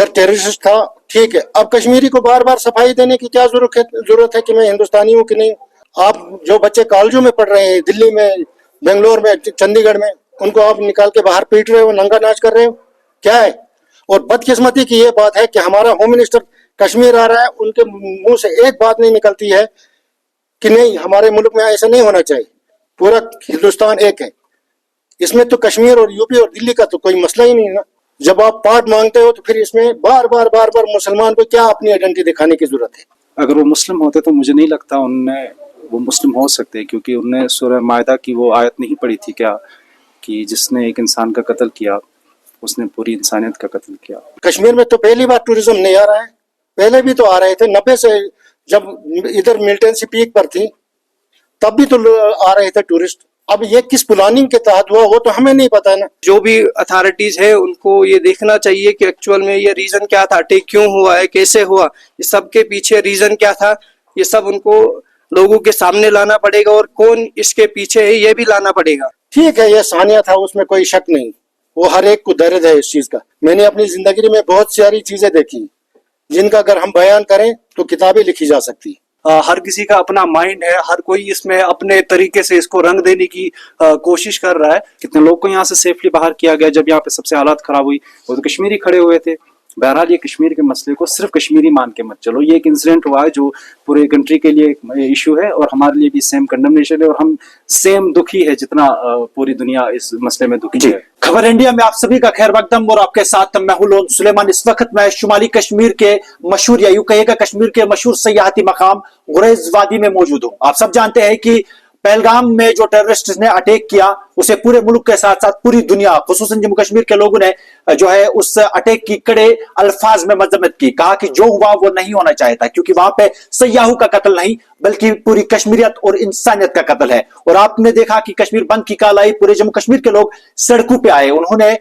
अगर टेररिस्ट था ठीक है, अब कश्मीरी को बार बार सफाई देने की क्या जरूरत है कि मैं हिंदुस्तानी हूँ कि नहीं। आप जो बच्चे कॉलेजों में पढ़ रहे हैं, दिल्ली में, बेंगलोर में, चंडीगढ़ में, उनको आप निकाल के बाहर पीट रहे हो, नंगा नाच कर रहे हो, क्या है। और बदकिस्मती की ये बात है कि हमारा होम मिनिस्टर कश्मीर आ रहा है, उनके मुंह से एक बात नहीं निकलती है कि नहीं हमारे मुल्क में ऐसा नहीं होना चाहिए, पूरा हिंदुस्तान एक है। इसमें तो कश्मीर और यूपी और दिल्ली का तो कोई मसला ही नहीं है ना। जब आप पार्ट मांगते हो तो फिर इसमें बार बार मुसलमान को क्या अपनी आइडेंटिटी दिखाने की जरूरत है। अगर वो मुस्लिम होते तो मुझे नहीं लगता उनने वो मुस्लिम हो सकते, क्योंकि उनने सूरह मायदा की वो आयत नहीं पढ़ी थी क्या कि जिसने एक इंसान का कत्ल किया उसने पूरी इंसानियत का कत्ल किया। कश्मीर में तो पहली बार टूरिज्म नहीं आ रहा है, पहले भी तो आ रहे थे 90 से, जब इधर मिलिटेंसी पीक पर थी तब भी तो आ रहे थे टूरिस्ट। अब ये किस प्लानिंग के तहत हुआ वो तो हमें नहीं पता है ना। जो भी अथॉरिटीज है उनको ये देखना चाहिए कि एक्चुअल में ये रीजन क्या था, अटैक क्यों हुआ है, कैसे हुआ, ये सब के पीछे रीजन क्या था, ये सब उनको लोगों के सामने लाना पड़ेगा और कौन इसके पीछे है ये भी लाना पड़ेगा। ठीक है, ये सानिया था, उसमें कोई शक नहीं, वो हर एक को दर्द है इस चीज का। मैंने अपनी जिंदगी में बहुत सारी चीजें देखी जिनका अगर हम बयान करें तो किताबें लिखी जा सकती। हर किसी का अपना माइंड है, हर कोई इसमें अपने तरीके से इसको रंग देने की कोशिश कर रहा है। कितने लोग को यहाँ से सेफली बाहर किया गया जब यहाँ पे सबसे हालात खराब हुई, वो तो कश्मीरी खड़े हुए थे। बहरहाल ये कश्मीर के मसले को सिर्फ कश्मीरी मान के मत चलो, ये एक इंसिडेंट हुआ है जो पूरे कंट्री के लिए एक इशू है और हमारे लिए भी सेम कंडेमनेशन है और हम सेम दुखी है जितना पूरी दुनिया इस मसले में दुखी है। खबर इंडिया में आप सभी का खैर मकदम और आपके साथ मैं हूं लोन सुलेमान। इस वक्त मैं शुमाली कश्मीर के मशहूर, या यूं कहिएगा कश्मीर के मशहूर सयाहती मकाम गुरेज वादी में मौजूद हूं। आप सब जानते हैं कि पहलगाम में जो टेररिस्ट ने अटैक किया उसे पूरे मुल्क के साथ साथ पूरी दुनिया, खुसूसन जम्मू कश्मीर के लोगों ने जो है उस अटैक की कड़े अल्फाज में मजम्मत की। कहा कि जो हुआ वो नहीं होना चाहिए था, क्योंकि वहां पे सयाहू का कत्ल नहीं बल्कि पूरी कश्मीरियत और इंसानियत का कत्ल है। और आपने देखा कि कश्मीर बंद की काल आई, पूरे जम्मू कश्मीर के लोग सड़कों पे आए, उन्होंने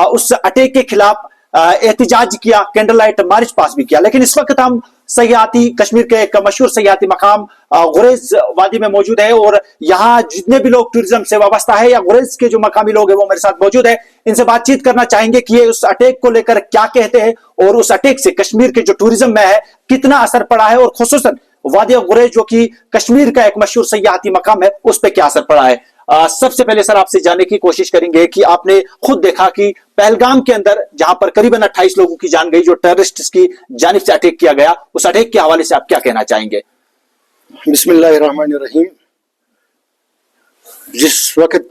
उस अटैक के खिलाफ एहतिजाज किया, कैंडल लाइट मार्च पास भी किया। लेकिन इस वक्त हम सयाहती कश्मीर के एक मशहूर सयाहती मकाम गुरेज वादी में मौजूद है और यहाँ जितने भी लोग टूरिज्म से वाबस्ता है या गुरेज के जो मकामी लोग हैं वो मेरे साथ मौजूद है। इनसे बातचीत करना चाहेंगे कि ये उस अटैक को लेकर क्या कहते हैं और उस अटैक से कश्मीर के जो टूरिज्म में है कितना असर पड़ा है और खुसूसन वादी गुरेज जो कि कश्मीर का एक मशहूर सयाहती मकाम है उस पर क्या असर पड़ा है। सबसे पहले सर आपसे जानने की कोशिश करेंगे कि आपने खुद देखा कि पहलगाम के अंदर जहां पर करीबन 28 लोगों की जान गई, जो टेररिस्ट की जानिब से अटैक किया गया, उस अटैक के हवाले से आप क्या कहना चाहेंगे? बिस्मिल्लाहिर्रहमानिर्रहीम। जिस वक्त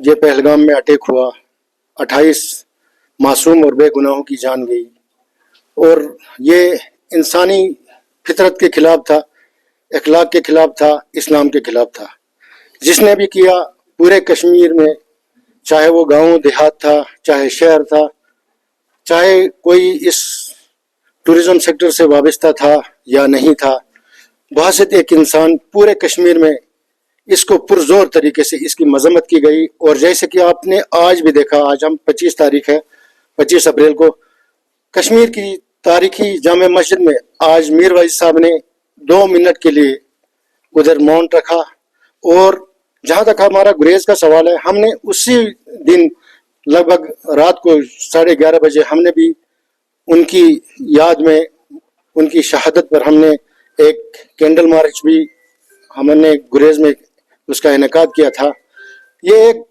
ये पहलगाम में अटैक हुआ, 28 मासूम और बेगुनाहों की जान गई और ये इंसानी फितरत के खिलाफ था, अखलाक के खिलाफ था, इस्लाम के खिलाफ था। जिसने भी किया पूरे कश्मीर में, चाहे वो गांव देहात था, चाहे शहर था, चाहे कोई इस टूरिज्म सेक्टर से वाबस्ता था या नहीं था, बासित एक इंसान पूरे कश्मीर में इसको पुरजोर तरीके से इसकी मजम्मत की गई। और जैसे कि आपने आज भी देखा, आज हम 25 तारीख है, 25 अप्रैल को कश्मीर की तारीखी जामे मस्जिद में आज मीर वाइज साहब ने 2 मिनट के लिए उधर मौन रखा। और जहाँ तक हमारा गुरेज का सवाल है, हमने उसी दिन लगभग रात को 11:30 बजे हमने भी उनकी याद में, उनकी शहादत पर हमने एक कैंडल मार्च भी हमने गुरेज में उसका इनेकाद किया था। ये एक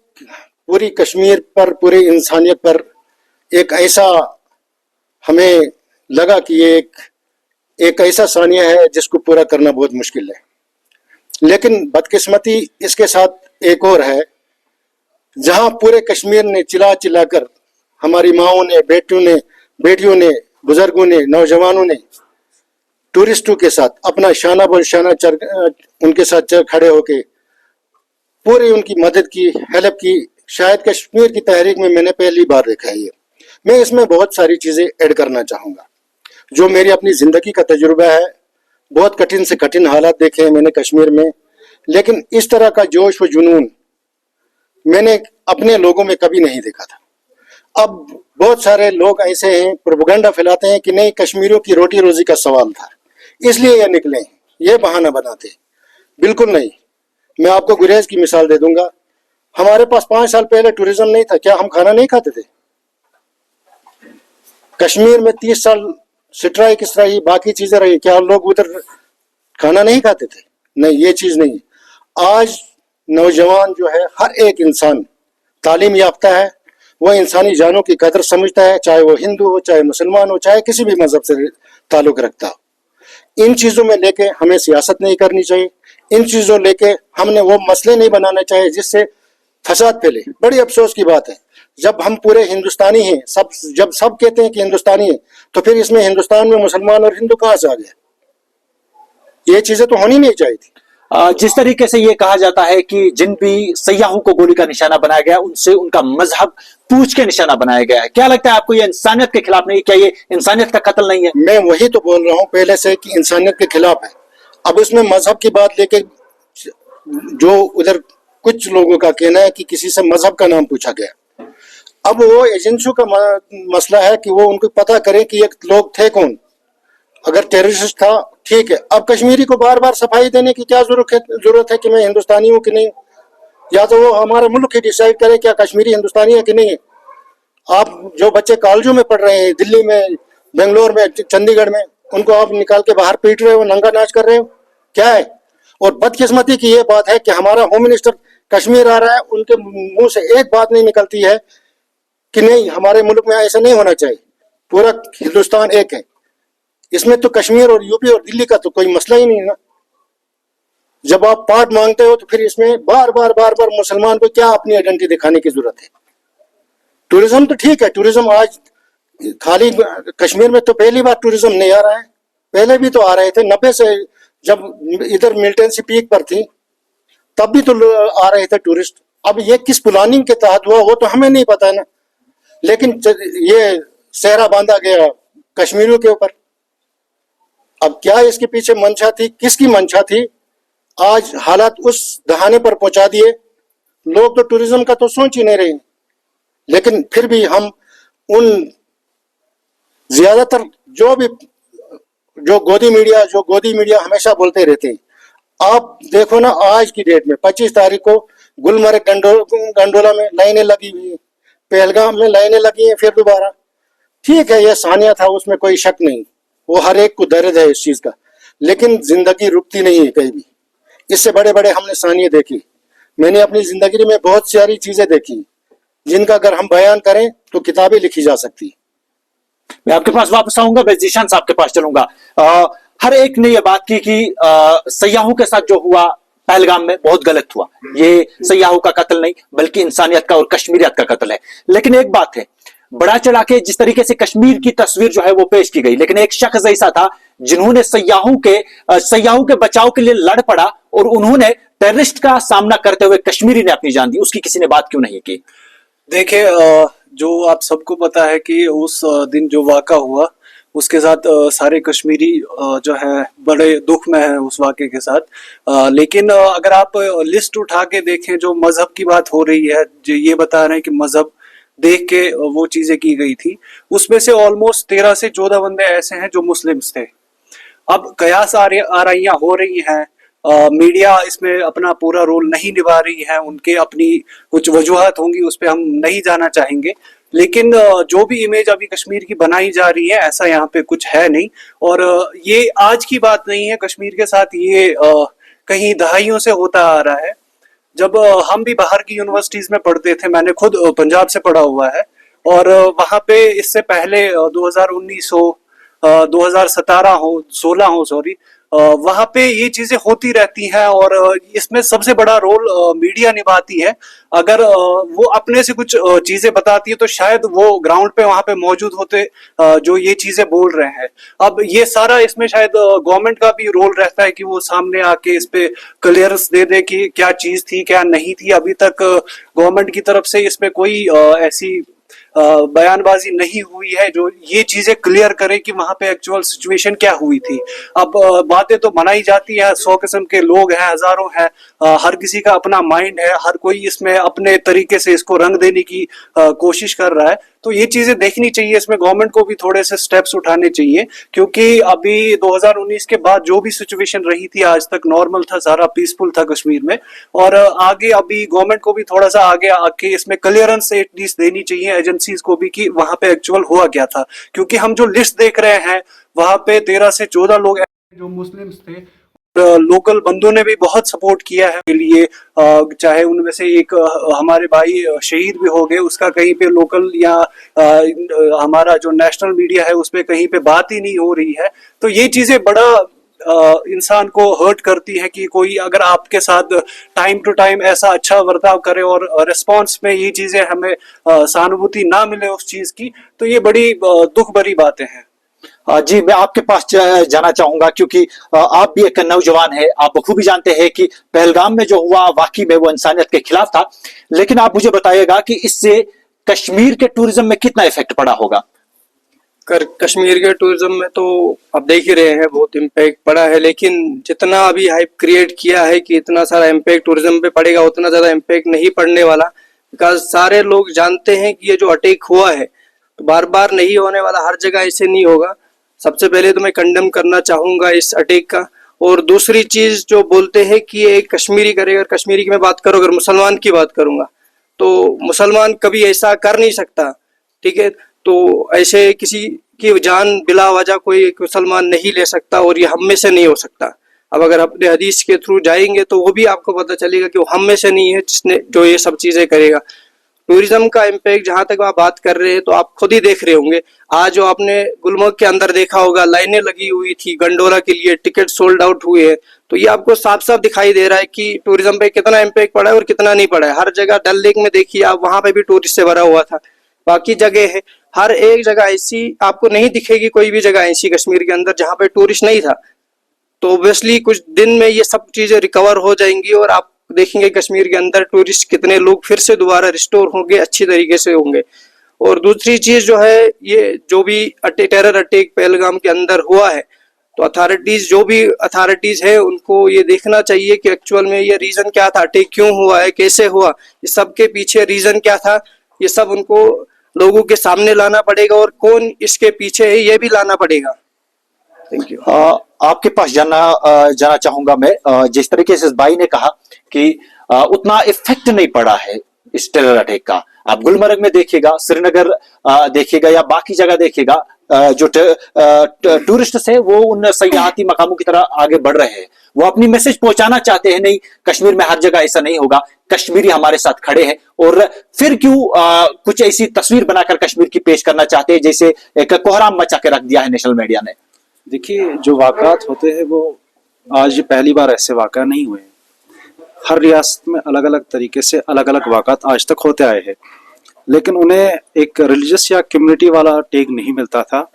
पूरी कश्मीर पर, पूरी इंसानियत पर एक ऐसा हमें लगा कि ये एक ऐसा सानिया है जिसको पूरा करना बहुत मुश्किल है। लेकिन बदकिस्मती इसके साथ एक और है, जहां पूरे कश्मीर ने चिल्ला चिल्लाकर, हमारी माओं ने, बेटियों ने, बुजुर्गों ने, नौजवानों ने टूरिस्टों के साथ अपना शाना बशाना उनके साथ खड़े होके पूरी उनकी मदद की, हेल्प की। शायद कश्मीर की तहरीक में मैंने पहली बार देखा है ये। मैं इसमें बहुत सारी चीजें ऐड करना चाहूँगा जो मेरी अपनी जिंदगी का तजुर्बा है। बहुत कठिन से कठिन हालात देखे हैं मैंने कश्मीर में, लेकिन इस तरह का जोश व जुनून मैंने अपने लोगों में कभी नहीं देखा था। अब बहुत सारे लोग ऐसे हैं, प्रोपेगेंडा फैलाते हैं कि नहीं कश्मीरियों की रोटी रोजी का सवाल था इसलिए ये निकले, ये बहाना बनाते। बिल्कुल नहीं। मैं आपको गुरेज की मिसाल दे दूंगा। हमारे पास 5 साल पहले टूरिज्म नहीं था, क्या हम खाना नहीं खाते थे? कश्मीर में 30 साल सिटराई किस रही, बाकी चीजें रही, क्या लोग उधर खाना नहीं खाते थे? नहीं, ये चीज नहीं है। आज नौजवान जो है, हर एक इंसान तालीम याफ्ता है, वह इंसानी जानों की कदर समझता है, चाहे वो हिंदू हो, चाहे मुसलमान हो, चाहे किसी भी मजहब से ताल्लुक रखता हो। इन चीजों में लेके हमें सियासत नहीं करनी चाहिए। इन चीजों लेके हमने वो मसले नहीं बनाने चाहिए जिससे फसाद फैले। बड़ी अफसोस की बात है, जब हम पूरे हिंदुस्तानी हैं, जब सब कहते हैं कि हिंदुस्तानी है, तो फिर इसमें हिंदुस्तान में मुसलमान और हिंदू कहाँ से आ गया? ये चीजें तो होनी नहीं चाहिए थी। जिस तरीके से ये कहा जाता है कि जिन भी सयाहों को गोली का निशाना बनाया गया, उनसे उनका मजहब पूछ के निशाना बनाया गया है, क्या लगता है आपको ये इंसानियत के खिलाफ नहीं? क्या ये इंसानियत का कत्ल नहीं है? मैं वही तो बोल रहा हूँ पहले से कि इंसानियत के खिलाफ है। अब उसमें मजहब की बात लेके जो उधर कुछ लोगों का कहना है कि किसी से मजहब का नाम पूछा गया। अब वो एजेंसियों का मसला है कि वो उनको पता करें कि ये लोग थे कौन। अगर टेररिस्ट था, ठीक है। अब कश्मीरी को बार बार सफाई देने की क्या जरूरत है कि मैं हिंदुस्तानी हूँ कि नहीं? या तो वो हमारा मुल्क ही डिसाइड करे क्या कश्मीरी हिंदुस्तानी है कि नहीं है। आप जो बच्चे कॉलेजों में पढ़ रहे हैं, दिल्ली में, बेंगलोर में, चंडीगढ़ में, उनको आप निकाल के बाहर पीट रहे हो, नंगा नाच कर रहे हो, क्या है? और बदकिस्मती की ये बात है कि हमारा होम मिनिस्टर कश्मीर आ रहा है, उनके मुंह से एक बात नहीं निकलती है कि नहीं, हमारे मुल्क में ऐसा नहीं होना चाहिए, पूरा हिंदुस्तान एक है। इसमें तो कश्मीर और यूपी और दिल्ली का तो कोई मसला ही नहीं है ना। जब आप पार्ट मांगते हो तो फिर इसमें बार बार मुसलमान को क्या अपनी आइडेंटिटी दिखाने की जरूरत है? टूरिज्म तो ठीक है, टूरिज्म आज खाली कश्मीर में तो पहली बार टूरिज्म नहीं आ रहा है, पहले भी तो आ रहे थे। 90 से जब इधर मिलिटेंसी पीक पर थी तब भी तो आ रहे थे टूरिस्ट। अब ये किस प्लानिंग के तहत हुआ वो तो हमें नहीं पता है ना, लेकिन ये सेहरा बांधा गया कश्मीरियों के ऊपर। अब क्या इसके पीछे मंशा थी, किसकी मंशा थी? आज हालात उस दहाने पर पहुंचा दिए, लोग तो टूरिज्म का तो सोच ही नहीं रहे। लेकिन फिर भी हम उन ज्यादातर जो गोदी मीडिया हमेशा बोलते रहते हैं। आप देखो ना, आज की डेट में 25 तारीख को गुलमर्ग गंडोला में लाइनें लगी हुई है, पहलगाम में लाइनें लगी हैं, फिर दोबारा। ठीक है, यह सानिया था, उसमें कोई शक नहीं, वो हर एक को दर्द है इस चीज का, लेकिन जिंदगी रुकती नहीं है कहीं भी। इससे बड़े बड़े हमने सानिया देखी। मैंने अपनी जिंदगी में बहुत सारी चीजें देखी जिनका अगर हम बयान करें तो किताबें लिखी जा सकती। मैं आपके पास वापस आऊंगा, मैं जीशान साहब के पास चलूंगा। हर एक ने यह बात की कि सयाहों के साथ जो हुआ पहलगाम में बहुत गलत हुआ। ये सयाहों का कत्ल नहीं बल्कि इंसानियत का और कश्मीरियत का कत्ल है। लेकिन एक बात है, बड़ा चढ़ा के जिस तरीके से कश्मीर की तस्वीर जो है वो पेश की गई, लेकिन एक शख्स ऐसा था जिन्होंने सयाहों के बचाव के लिए लड़ पड़ा और उन्होंने टेररिस्ट का सामना करते हुए कश्मीरी ने अपनी जान दी। उसकी किसी ने बात क्यों नहीं की? देखिए, जो आप सबको पता है कि उस दिन जो वाक़ा हुआ उसके साथ सारे कश्मीरी जो है बड़े दुख में है उस वाक़े के साथ। लेकिन अगर आप लिस्ट उठा के देखें, जो मजहब की बात हो रही है, जो ये बता रहे हैं कि मजहब देख के वो चीजें की गई थी, उसमें से ऑलमोस्ट 13 से 14 बंदे ऐसे हैं जो मुस्लिम्स थे। अब कयास आराइयां हो रही हैं, मीडिया इसमें अपना पूरा रोल नहीं निभा रही है, उनके अपनी कुछ वजूहत होंगी, उस पर हम नहीं जाना चाहेंगे। लेकिन जो भी इमेज अभी कश्मीर की बनाई जा रही है, ऐसा यहाँ पे कुछ है नहीं। और ये आज की बात नहीं है, कश्मीर के साथ ये कहीं दहाइयों से होता आ रहा है। जब हम भी बाहर की यूनिवर्सिटीज में पढ़ते थे, मैंने खुद पंजाब से पढ़ा हुआ है, और वहाँ पे इससे पहले 2019 हो, 2017 हो, 16 हो, सॉरी, वहाँ पे ये चीजें होती रहती हैं। और इसमें सबसे बड़ा रोल मीडिया निभाती है। अगर वो अपने से कुछ चीजें बताती है तो शायद वो ग्राउंड पे वहाँ पे मौजूद होते जो ये चीजें बोल रहे हैं। अब ये सारा इसमें शायद गवर्नमेंट का भी रोल रहता है कि वो सामने आके इस पे क्लियरेंस दे दे कि क्या चीज थी क्या नहीं थी। अभी तक गवर्नमेंट की तरफ से इसमें कोई ऐसी बयानबाजी नहीं हुई है जो ये चीजें क्लियर करे कि वहां पे एक्चुअल सिचुएशन क्या हुई थी। अब बातें तो बनाई जाती है, 100 किस्म के लोग हैं, हजारों हैं, हर किसी का अपना माइंड है, हर कोई इसमें अपने तरीके से इसको रंग देने की कोशिश कर रहा है। तो ये चीजें देखनी चाहिए, इसमें गवर्नमेंट को भी थोड़े से स्टेप्स उठाने चाहिए, क्योंकि अभी 2019 के बाद जो भी सिचुएशन रही थी आज तक नॉर्मल था, सारा पीसफुल था कश्मीर में। और आगे अभी गवर्नमेंट को भी थोड़ा सा आगे आके इसमें क्लियरेंस एटलीस्ट देनी चाहिए एजेंसीज को भी कि वहां पे एक्चुअल हुआ क्या था, क्योंकि हम जो लिस्ट देख रहे हैं वहां पे 13 से 14 लोग जो मुस्लिम्स थे, लोकल बंदों ने भी बहुत सपोर्ट किया है के लिए, चाहे उनमें से एक हमारे भाई शहीद भी हो गए, उसका कहीं पे लोकल या हमारा जो नेशनल मीडिया है उस पर कहीं पे बात ही नहीं हो रही है। तो ये चीजें बड़ा इंसान को हर्ट करती है कि कोई अगर आपके साथ टाइम टू टाइम ऐसा अच्छा बर्ताव करे और रिस्पॉन्स में ये चीजें हमें सहानुभूति ना मिले उस चीज की, तो ये बड़ी दुख भरी बातें हैं। जी, मैं आपके पास जाना चाहूंगा, क्योंकि आप भी एक नौजवान है, आप बखूबी जानते हैं कि पहलगाम में जो हुआ वाकई में वो इंसानियत के खिलाफ था। लेकिन आप मुझे बताइएगा कि इससे कश्मीर के टूरिज्म में कितना इफेक्ट पड़ा होगा? कश्मीर के टूरिज्म में तो आप देख ही रहे हैं बहुत इम्पैक्ट पड़ा है, लेकिन जितना अभी हाइप क्रिएट किया है कि इतना सारा इम्पैक्ट टूरिज्म पे पड़ेगा, उतना ज्यादा इम्पैक्ट नहीं पड़ने वाला। बिकॉज सारे लोग जानते हैं कि ये जो अटैक हुआ है तो बार बार नहीं होने वाला, हर जगह ऐसे नहीं होगा। सबसे पहले तो मैं कंडेम करना चाहूंगा इस अटैक का। और दूसरी चीज जो बोलते हैं कि ये कश्मीरी करेगा, कश्मीरी की मैं बात करूँ, अगर मुसलमान की बात करूंगा तो मुसलमान कभी ऐसा कर नहीं सकता, ठीक है। तो ऐसे किसी की जान बिला वजह कोई मुसलमान नहीं ले सकता और ये हम में से नहीं हो सकता। अब अगर अपने हदीस के थ्रू जाएंगे तो वो भी आपको पता चलेगा कि वो हम में से नहीं है जिसने जो ये सब चीजें करेगा। टूरिज्म का इम्पैक्ट जहां तक आप बात कर रहे हैं तो आप खुद ही देख रहे होंगे, आज जो आपने गुलमर्ग के अंदर देखा होगा लाइनें लगी हुई थी गंडोला के लिए, टिकट सोल्ड आउट हुए हैं। तो ये आपको साफ साफ दिखाई दे रहा है कि टूरिज्म पे कितना इम्पैक्ट पड़ा है और कितना नहीं पड़ा है। हर जगह डल लेक में देखिए आप, वहां पे भी टूरिस्ट से भरा हुआ था। बाकी जगह है, हर एक जगह ऐसी आपको नहीं दिखेगी, कोई भी जगह ऐसी कश्मीर के अंदर जहां पे टूरिस्ट नहीं था। तो ऑब्वियसली कुछ दिन में ये सब चीजें रिकवर हो जाएंगी और आप देखेंगे कश्मीर के अंदर टूरिस्ट कितने लोग फिर से दोबारा रिस्टोर होंगे, अच्छी तरीके से होंगे। और दूसरी चीज जो है, ये जो भी टेरर अटैक पहलगाम के अंदर हुआ है, तो अथॉरिटीज जो भी अथॉरिटीज है उनको ये देखना चाहिए कि एक्चुअल में ये रीजन क्या था, अटैक क्यों हुआ है, कैसे हुआ, इस सब के पीछे रीजन क्या था, ये सब उनको लोगों के सामने लाना पड़ेगा और कौन इसके पीछे है ये भी लाना पड़ेगा। Thank you. आपके पास जाना चाहूंगा मैं। जिस तरीके से इस भाई ने कहा कि उतना इफेक्ट नहीं पड़ा है इस टेरर अटैक का, आप गुलमर्ग में देखिएगा, श्रीनगर देखिएगा या बाकी जगह देखिएगा, जो टूरिस्ट है वो उन सयाहती मकामों की तरह आगे बढ़ रहे हैं। वो अपनी मैसेज पहुंचाना चाहते हैं, नहीं कश्मीर में हर जगह ऐसा नहीं होगा, कश्मीरी हमारे साथ खड़े हैं। और फिर क्यों कुछ ऐसी तस्वीर बनाकर कश्मीर की पेश करना चाहते हैं जैसे एक कोहराम मचा के रख दिया है नेशनल मीडिया ने। देखिए, जो वाक़ात होते हैं वो आज पहली बार ऐसे वाक़ा नहीं हुए। हर रियासत में अलग अलग तरीके से अलग अलग वाक़ात आज तक होते आए हैं, लेकिन उन्हें एक रिलीजियस या कम्युनिटी वाला टैग नहीं मिलता था,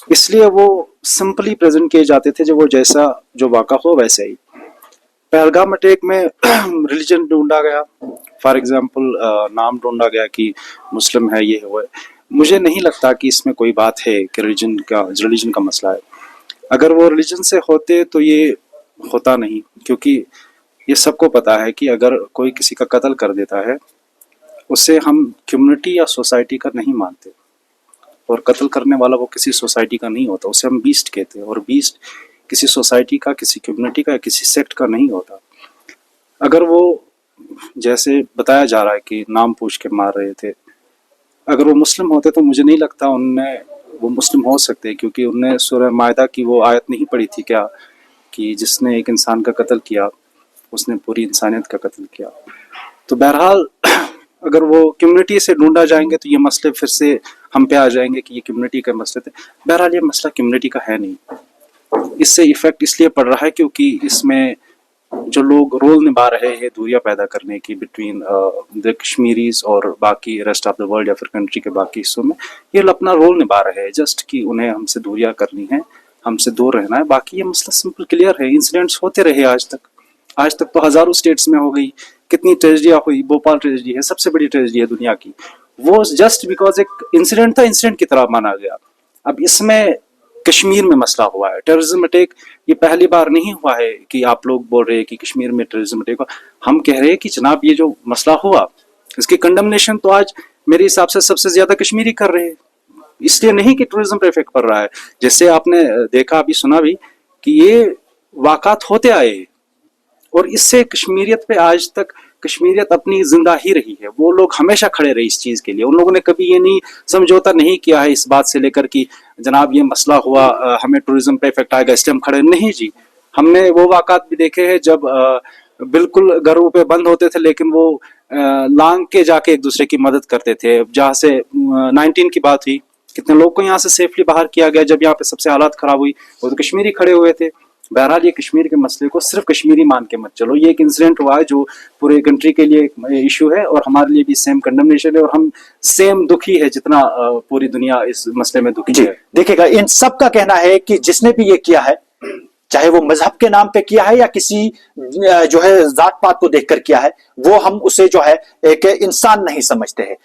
इसलिए वो सिंपली प्रेजेंट किए जाते थे, जो वो जैसा जो वाक़ा हो वैसे ही। पहलगाम अटैक में रिलीजन ढूंढा गया, फॉर एग्जांपल नाम ढूंढा गया कि मुस्लिम है, ये है। मुझे नहीं लगता कि इसमें कोई बात है कि रिलीजन का मसला है। अगर वो रिलीजन से होते तो ये होता नहीं, क्योंकि ये सबको पता है कि अगर कोई किसी का कत्ल कर देता है उसे हम कम्युनिटी या सोसाइटी का नहीं मानते, और कत्ल करने वाला वो किसी सोसाइटी का नहीं होता, उसे हम बीस्ट कहते हैं। और बीस्ट किसी सोसाइटी का, किसी कम्युनिटी का या किसी सेक्ट का नहीं होता। अगर वो जैसे बताया जा रहा है कि नाम पूछ के मार रहे थे, अगर वो मुस्लिम होते तो मुझे नहीं लगता वो मुस्लिम हो सकते, क्योंकि उनने सूरह मायदा की वो आयत नहीं पढ़ी थी क्या कि जिसने एक इंसान का कत्ल किया उसने पूरी इंसानियत का कत्ल किया। तो बहरहाल अगर वो कम्युनिटी से ढूंढा जाएंगे तो ये मसले फिर से हम पे आ जाएंगे कि ये कम्युनिटी का मसले थे। बहरहाल ये मसला कम्युनिटी का है नहीं। इससे इफेक्ट इसलिए पड़ रहा है क्योंकि इसमें जो लोग रोल निभा रहे हैं दूरियां पैदा करने की बिटवीन द कश्मीरीज और बाकी रेस्ट ऑफ द वर्ल्ड या फिर कंट्री के बाकी हिस्सों में, ये अपना रोल निभा रहे हैं जस्ट कि उन्हें हमसे दूरियां करनी है, हमसे दूर रहना है। बाकी ये मसला सिंपल क्लियर है। इंसिडेंट्स होते रहे आज तक तो हजारों स्टेट्स में हो गई, कितनी ट्रेजेडियां हुई। भोपाल ट्रेजेडी है, सबसे बड़ी ट्रेजेडी है दुनिया की, वो जस्ट बिकॉज एक इंसिडेंट था, इंसिडेंट की तरह माना गया। अब इसमें कश्मीर में मसला हुआ है, टेररिज्म अटैक ये पहली बार नहीं हुआ है कि आप लोग बोल रहे हैं कि कश्मीर में टेररिज्म अटैक हुआ। हम कह रहे हैं कि जनाब ये जो मसला हुआ इसकी कंडमनेशन तो आज मेरे हिसाब से सबसे ज्यादा कश्मीरी कर रहे हैं, इसलिए नहीं कि टूरिज्म पे इफेक्ट पड़ रहा है। जैसे आपने देखा अभी सुना भी कि ये वाक़ात होते आए हैं और इससे कश्मीरियत पे आज तक कश्मीरियत अपनी जिंदा ही रही है। वो लोग हमेशा खड़े रहे इस चीज के लिए, उन लोगों ने कभी ये नहीं समझौता नहीं किया है इस बात से लेकर कि जनाब ये मसला हुआ हमें टूरिज्म पे इफेक्ट आएगा इसलिए हम खड़े नहीं जी। हमने वो वाक़ात भी देखे हैं जब बिल्कुल घरों पे बंद होते थे लेकिन वो लांग के जाके एक दूसरे की मदद करते थे। जहाँ से 19 की बात हुई, कितने लोग को यहाँ से सेफली बाहर किया गया जब यहाँ पे सबसे हालात खराब हुई, वो तो कश्मीरी खड़े हुए थे। बहरहाल ये कश्मीर के मसले को सिर्फ कश्मीरी मान के मत चलो, ये एक इंसिडेंट हुआ है जो पूरे कंट्री के लिए एक इशू है और हमारे लिए भी सेम कंडमनेशन है और हम सेम दुखी है जितना पूरी दुनिया इस मसले में दुखी जी है। देखिएगा, इन सब का कहना है कि जिसने भी ये किया है, चाहे वो मजहब के नाम पे किया है या किसी जो है जात पात को देखकर किया है, वो हम उसे जो है एक इंसान नहीं समझते हैं।